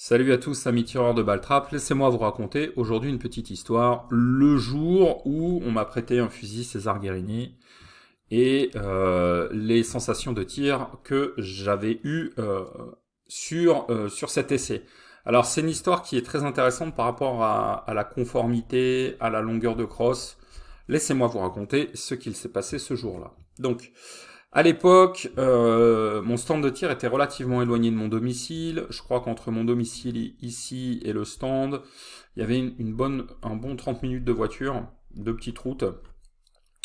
Salut à tous, amis tireurs de balles-trappe, laissez-moi vous raconter aujourd'hui une petite histoire. Le jour où on m'a prêté un fusil César Guérini et les sensations de tir que j'avais eues sur cet essai. Alors c'est une histoire qui est très intéressante par rapport à la conformité, à la longueur de crosse. Laissez-moi vous raconter ce qu'il s'est passé ce jour-là. Donc, à l'époque, mon stand de tir était relativement éloigné de mon domicile. Je crois qu'entre mon domicile ici et le stand, il y avait un bon 30 minutes de voiture, de petite route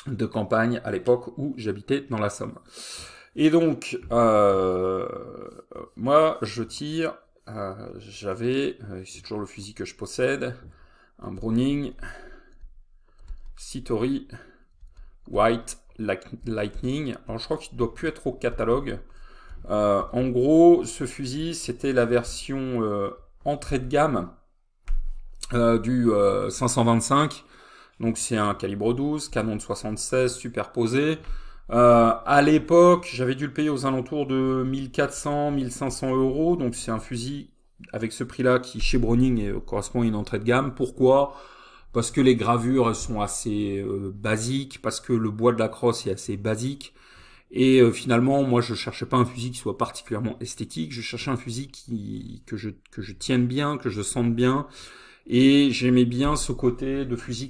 de campagne à l'époque où j'habitais dans la Somme. Et donc, moi, je tire. C'est toujours le fusil que je possède, un Browning Citori White Lightning. Alors je crois qu'il ne doit plus être au catalogue. En gros, ce fusil, c'était la version entrée de gamme du 525. Donc c'est un calibre 12, canon de 76 superposé. À l'époque, j'avais dû le payer aux alentours de 1400-1500 euros. Donc c'est un fusil avec ce prix-là qui, chez Browning, correspond à une entrée de gamme. Pourquoi ? Parce que les gravures sont assez basiques, parce que le bois de la crosse est assez basique. Et finalement, moi, je cherchais pas un fusil qui soit particulièrement esthétique. Je cherchais un fusil que je tienne bien, que je sente bien. Et j'aimais bien ce côté de fusil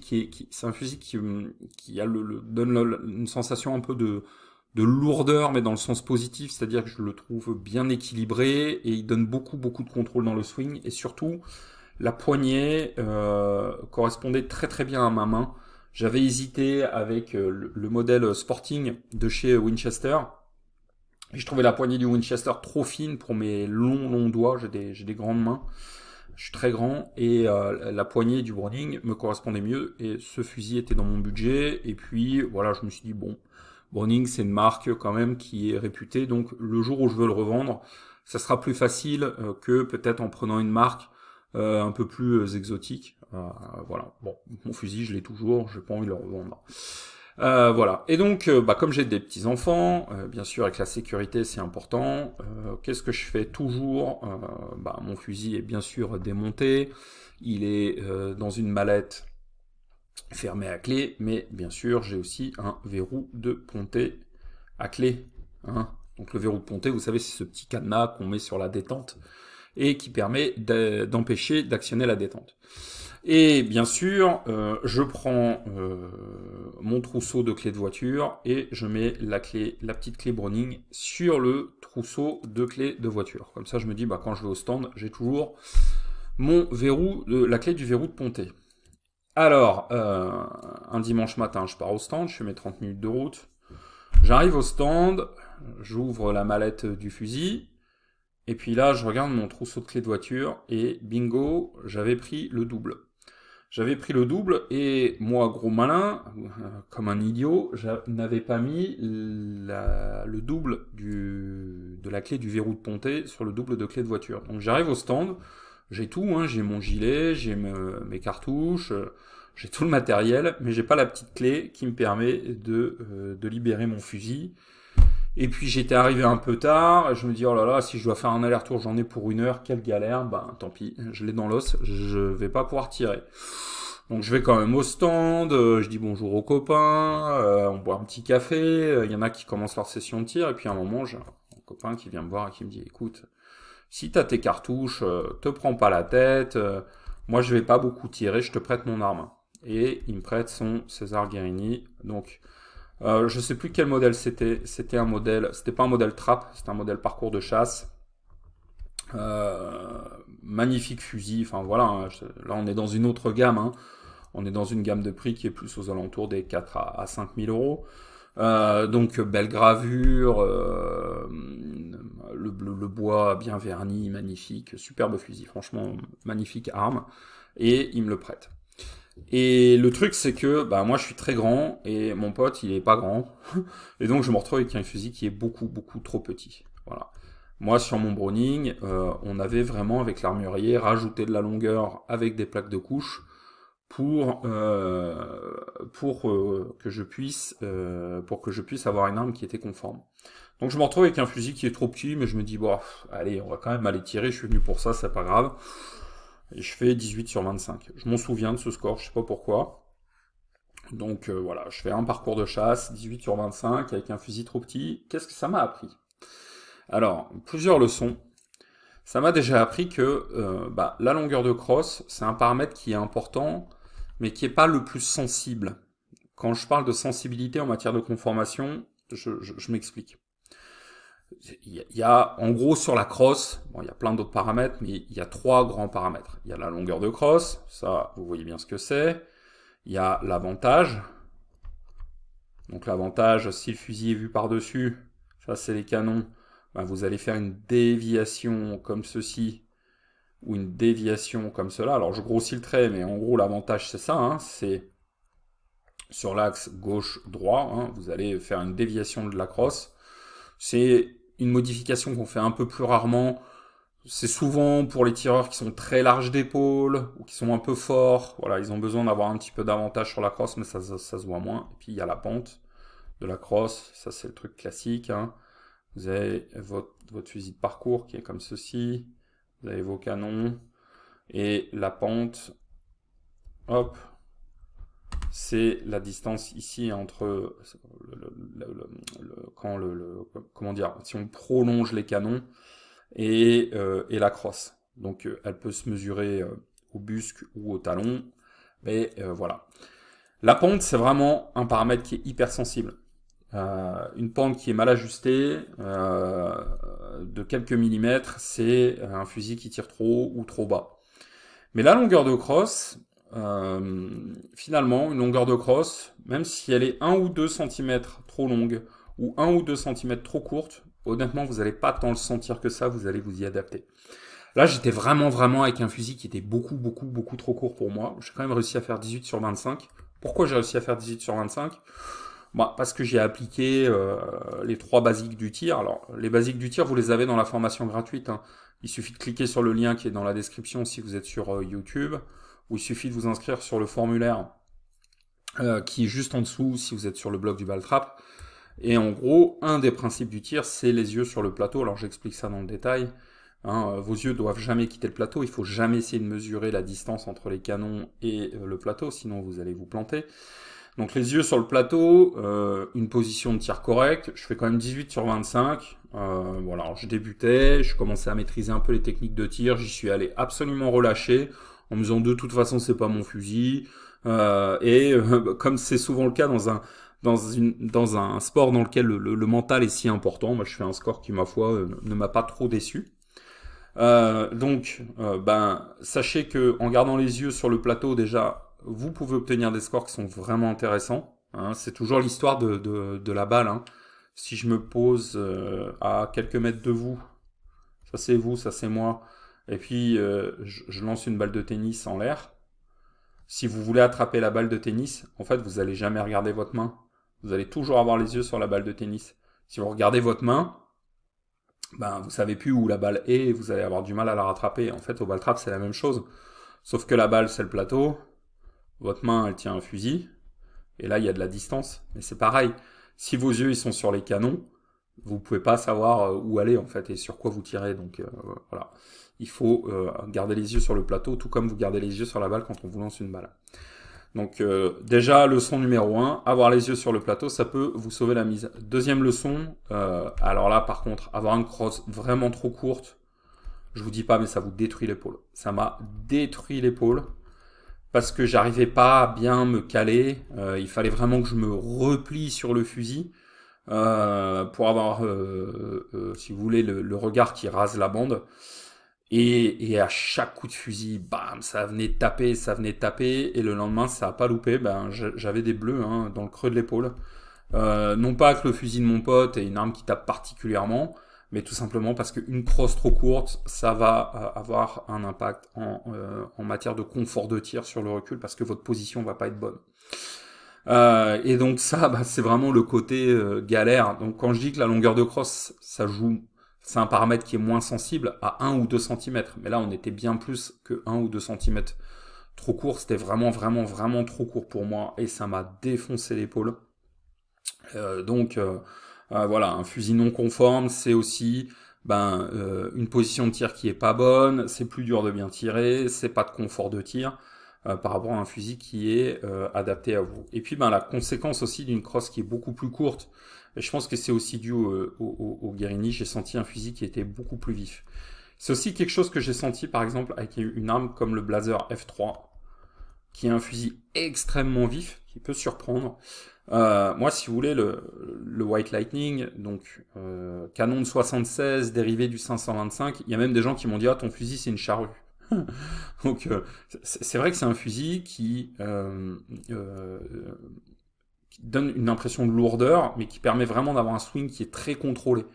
c'est un fusil qui donne une sensation un peu de lourdeur, mais dans le sens positif, c'est-à-dire que je le trouve bien équilibré et il donne beaucoup de contrôle dans le swing. Et surtout, la poignée correspondait très très bien à ma main. J'avais hésité avec le modèle Sporting de chez Winchester. Et je trouvais la poignée du Winchester trop fine pour mes longs doigts. J'ai des grandes mains. Je suis très grand. Et la poignée du Browning me correspondait mieux. Et ce fusil était dans mon budget. Et puis voilà, je me suis dit, bon, Browning c'est une marque quand même qui est réputée. Donc le jour où je veux le revendre, ça sera plus facile que peut-être en prenant une marque un peu plus exotique. Voilà. Bon, mon fusil, je l'ai toujours, j'ai pas envie de le revendre. Voilà. Et donc, comme j'ai des petits enfants, bien sûr, avec la sécurité, c'est important. Qu'est-ce que je fais toujours mon fusil est bien sûr démonté. Il est dans une mallette fermée à clé, mais bien sûr, j'ai aussi un verrou de ponté à clé. Hein. Donc le verrou de ponté, vous savez, c'est ce petit cadenas qu'on met sur la détente et qui permet d'empêcher d'actionner la détente. Et bien sûr, je prends mon trousseau de clés de voiture et je mets la petite clé Browning sur le trousseau de clés de voiture. Comme ça, je me dis, quand je vais au stand, j'ai toujours la clé du verrou de ponté. Alors, un dimanche matin, je pars au stand, je fais mes 30 minutes de route. J'arrive au stand, j'ouvre la mallette du fusil. Et puis là, je regarde mon trousseau de clés de voiture et bingo, j'avais pris le double. J'avais pris le double et moi, gros malin, comme un idiot, je n'avais pas mis le double de la clé du verrou de ponté sur le double de clé de voiture. Donc j'arrive au stand, j'ai tout, hein, j'ai mon gilet, j'ai mes cartouches, j'ai tout le matériel, mais j'ai pas la petite clé qui me permet de libérer mon fusil. Et puis j'étais arrivé un peu tard, je me dis oh là là, si je dois faire un aller-retour, j'en ai pour 1 heure, quelle galère, tant pis, je l'ai dans l'os, je vais pas pouvoir tirer. Donc je vais quand même au stand, je dis bonjour aux copains, on boit un petit café, il y en a qui commencent leur session de tir, et puis à un moment, j'ai un copain qui vient me voir et qui me dit écoute, si t'as tes cartouches, te prends pas la tête, moi je vais pas beaucoup tirer, je te prête mon arme. Et il me prête son César Guérini, donc... je sais plus quel modèle c'était. C'était pas un modèle trap, c'était un modèle parcours de chasse. Magnifique fusil. Enfin voilà, hein, là on est dans une autre gamme. Hein. On est dans une gamme de prix qui est plus aux alentours des 4 à 5 000 euros. Donc belle gravure, le bois bien verni, magnifique, superbe fusil, franchement magnifique arme. Et il me le prête. Et le truc c'est que moi je suis très grand et mon pote il est pas grand et donc je me retrouve avec un fusil qui est beaucoup trop petit. Voilà. Moi sur mon Browning, on avait vraiment avec l'armurier rajouté de la longueur avec des plaques de couche que je puisse avoir une arme qui était conforme. Donc je me retrouve avec un fusil qui est trop petit, mais je me dis, bon, allez, on va quand même aller tirer, je suis venu pour ça, c'est pas grave. Et je fais 18 sur 25. Je m'en souviens de ce score, je sais pas pourquoi. Donc voilà, je fais un parcours de chasse, 18 sur 25, avec un fusil trop petit. Qu'est-ce que ça m'a appris? Alors, plusieurs leçons. Ça m'a déjà appris que la longueur de crosse, c'est un paramètre qui est important, mais qui n'est pas le plus sensible. Quand je parle de sensibilité en matière de conformation, je m'explique. Il y a, en gros, sur la crosse, bon, il y a plein d'autres paramètres, mais il y a 3 grands paramètres. Il y a la longueur de crosse, ça, vous voyez bien ce que c'est. Il y a l'avantage. Donc l'avantage, si le fusil est vu par-dessus, ça c'est les canons, ben, vous allez faire une déviation comme ceci, ou une déviation comme cela. Alors je grossis le trait, mais en gros l'avantage c'est ça, hein, c'est sur l'axe gauche-droit, hein, vous allez faire une déviation de la crosse. C'est une modification qu'on fait un peu plus rarement. C'est souvent pour les tireurs qui sont très larges d'épaules ou qui sont un peu forts. Voilà, ils ont besoin d'avoir un petit peu d'avantage sur la crosse, mais ça se voit moins. Et puis il y a la pente de la crosse, ça c'est le truc classique. Hein. Vous avez votre fusil de parcours qui est comme ceci. Vous avez vos canons. Et la pente, hop, c'est la distance ici entre comment dire, si on prolonge les canons et la crosse. Donc elle peut se mesurer au busque ou au talon, mais voilà. La pente, c'est vraiment un paramètre qui est hyper sensible. Une pente qui est mal ajustée de quelques millimètres, c'est un fusil qui tire trop haut ou trop bas. Mais la longueur de crosse, finalement, une longueur de crosse, même si elle est 1 ou 2 cm trop longue ou 1 ou 2 cm trop courte, honnêtement, vous n'allez pas tant le sentir que ça, vous allez vous y adapter. Là, j'étais vraiment avec un fusil qui était beaucoup trop court pour moi. J'ai quand même réussi à faire 18 sur 25. Pourquoi j'ai réussi à faire 18 sur 25 ? Bah, parce que j'ai appliqué les 3 basiques du tir. Alors, les basiques du tir, vous les avez dans la formation gratuite. Hein. Il suffit de cliquer sur le lien qui est dans la description si vous êtes sur YouTube, ou il suffit de vous inscrire sur le formulaire qui est juste en dessous si vous êtes sur le blog du Baltrap. Et en gros, un des principes du tir, c'est les yeux sur le plateau. Alors, j'explique ça dans le détail. Hein, vos yeux doivent jamais quitter le plateau. Il faut jamais essayer de mesurer la distance entre les canons et le plateau, sinon vous allez vous planter. Donc les yeux sur le plateau, une position de tir correcte. Je fais quand même 18 sur 25. Voilà, alors je débutais, je commençais à maîtriser un peu les techniques de tir. J'y suis allé absolument relâché, en me disant de toute façon c'est pas mon fusil. Comme c'est souvent le cas dans un sport dans lequel le mental est si important, moi je fais un score qui ma foi ne m'a pas trop déçu. Sachez que en gardant les yeux sur le plateau déjà, vous pouvez obtenir des scores qui sont vraiment intéressants. Hein. C'est toujours l'histoire de la balle. Hein. Si je me pose à quelques mètres de vous, ça c'est vous, ça c'est moi, et puis je lance une balle de tennis en l'air. Si vous voulez attraper la balle de tennis, en fait, vous n'allez jamais regarder votre main. Vous allez toujours avoir les yeux sur la balle de tennis. Si vous regardez votre main, ben, vous savez plus où la balle est et vous allez avoir du mal à la rattraper. En fait, au Baltrap, c'est la même chose. Sauf que la balle, c'est le plateau. Votre main, elle tient un fusil. Et là, il y a de la distance. Mais c'est pareil. Si vos yeux, ils sont sur les canons, vous pouvez pas savoir où aller, en fait, et sur quoi vous tirez. Donc, voilà. Il faut garder les yeux sur le plateau, tout comme vous gardez les yeux sur la balle quand on vous lance une balle. Donc déjà, leçon numéro 1, avoir les yeux sur le plateau, ça peut vous sauver la mise. Deuxième leçon, alors là par contre, avoir une crosse vraiment trop courte, je vous dis pas, mais ça vous détruit l'épaule. Ça m'a détruit l'épaule parce que j'arrivais pas à bien me caler. Il fallait vraiment que je me replie sur le fusil pour avoir, si vous voulez, le regard qui rase la bande. Et à chaque coup de fusil, bam, ça venait taper, et le lendemain, ça a pas loupé, ben, j'avais des bleus hein, dans le creux de l'épaule. Non pas que le fusil de mon pote est une arme qui tape particulièrement, mais tout simplement parce qu'une crosse trop courte, ça va avoir un impact en matière de confort de tir sur le recul, parce que votre position va pas être bonne. Et donc ça, bah, c'est vraiment le côté galère. Donc quand je dis que la longueur de crosse, ça joue... C'est un paramètre qui est moins sensible à 1 ou 2 cm. Mais là, on était bien plus que 1 ou 2 cm trop court, c'était vraiment, vraiment, vraiment trop court pour moi, et ça m'a défoncé l'épaule. Voilà, un fusil non conforme, c'est aussi une position de tir qui est pas bonne, c'est plus dur de bien tirer, c'est pas de confort de tir par rapport à un fusil qui est adapté à vous. Et puis la conséquence aussi d'une crosse qui est beaucoup plus courte, et je pense que c'est aussi dû au Guérini, j'ai senti un fusil qui était beaucoup plus vif. C'est aussi quelque chose que j'ai senti par exemple avec une arme comme le Blazer F3, qui est un fusil extrêmement vif, qui peut surprendre. Moi, si vous voulez, le White Lightning, donc canon de 76, dérivé du 525, il y a même des gens qui m'ont dit « Ah, ton fusil, c'est une charrue ». Donc, c'est vrai que c'est un fusil qui donne une impression de lourdeur, mais qui permet vraiment d'avoir un swing qui est très contrôlé.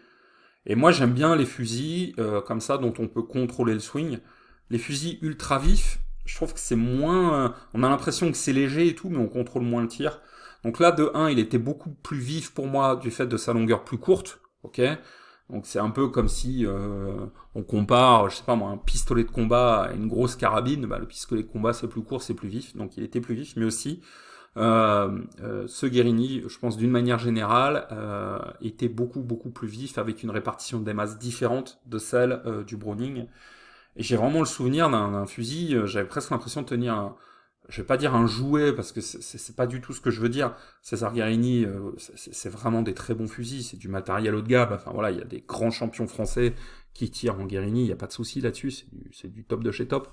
Et moi, j'aime bien les fusils comme ça, dont on peut contrôler le swing. Les fusils ultra vifs, je trouve que c'est moins... on a l'impression que c'est léger et tout, mais on contrôle moins le tir. Donc là, de 1, il était beaucoup plus vif pour moi du fait de sa longueur plus courte. Ok. Donc c'est un peu comme si on compare, je sais pas moi, un pistolet de combat à une grosse carabine. Le pistolet de combat, c'est plus court, c'est plus vif. Donc il était plus vif, mais aussi... ce Guérini, je pense d'une manière générale, était beaucoup plus vif avec une répartition des masses différente de celle du Browning. Et j'ai vraiment le souvenir d'un fusil, j'avais presque l'impression de tenir je vais pas dire un jouet parce que c'est pas du tout ce que je veux dire. César Guérini, c'est vraiment des très bons fusils, c'est du matériel haut de gamme. Enfin voilà, il y a des grands champions français qui tirent en Guérini, il y a pas de souci là-dessus, c'est du top de chez top.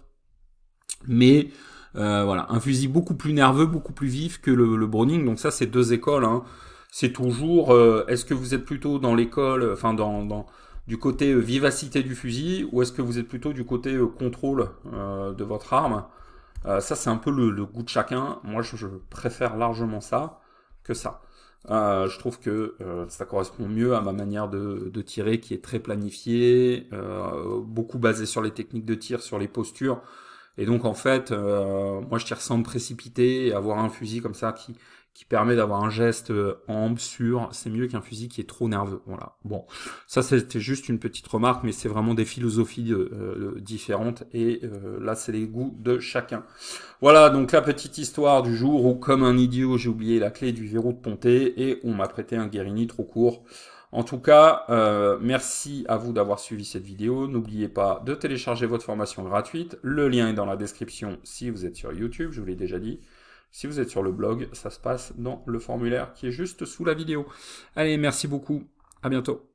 Mais voilà, un fusil beaucoup plus nerveux, beaucoup plus vif que le Browning. Donc ça, c'est deux écoles. Hein. C'est toujours, est-ce que vous êtes plutôt dans l'école, enfin du côté vivacité du fusil, ou est-ce que vous êtes plutôt du côté contrôle de votre arme? Ça, c'est un peu le goût de chacun. Moi, je préfère largement ça que ça. Je trouve que ça correspond mieux à ma manière de tirer, qui est très planifiée, beaucoup basée sur les techniques de tir, sur les postures. Et donc en fait, moi je tire sans me précipiter, et avoir un fusil comme ça qui permet d'avoir un geste ample, sûr, c'est mieux qu'un fusil qui est trop nerveux. Voilà. Bon, ça c'était juste une petite remarque, mais c'est vraiment des philosophies différentes, et là c'est les goûts de chacun. Voilà, donc la petite histoire du jour où, comme un idiot, j'ai oublié la clé du verrou de ponté, et on m'a prêté un Guérini trop court. En tout cas, merci à vous d'avoir suivi cette vidéo. N'oubliez pas de télécharger votre formation gratuite. Le lien est dans la description si vous êtes sur YouTube, je vous l'ai déjà dit. Si vous êtes sur le blog, ça se passe dans le formulaire qui est juste sous la vidéo. Allez, merci beaucoup. À bientôt.